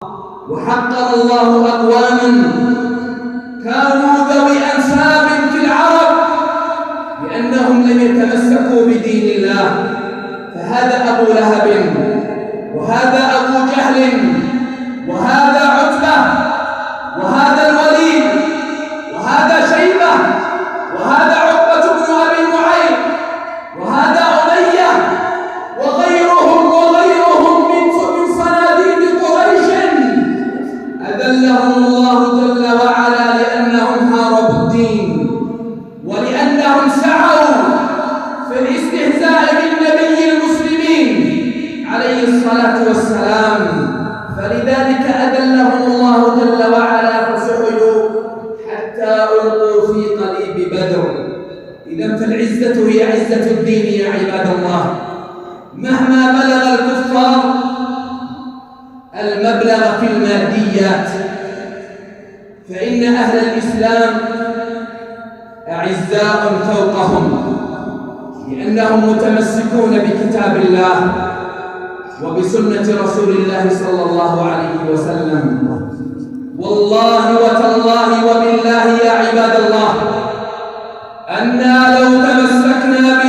وحقر الله أقواما كانوا ذوي أنساب في العرب لأنهم لم يتمسكوا بدين الله. فهذا أبو لهب، وهذا أبو جهل، وهذا عتبة، وهذا الوليد، وهذا شيبة، وهذا عقبة بن أبي معيط، وهذا أمية، وغيرهم من صناديد قريش أذلهم الله جل وعلا لأنهم حاربوا الدين، ولأنهم سعوا في الاستهزاء بالنبي المسلمين عليه الصلاة والسلام. فلذلك أذلهم الله جل وعلا فسحلوا حتى ألقوا في قليب بدر. إذا فالعزة هي عزة الدين يا عباد الله. مهما بلغ الكفار المبلغ في الماديات فإن أهل الإسلام أعزاء فوقهم، لأنهم متمسكون بكتاب الله وبسنة رسول الله صلى الله عليه وسلم. والله وتالله وبالله يا عباد الله أنا لو تمسكنا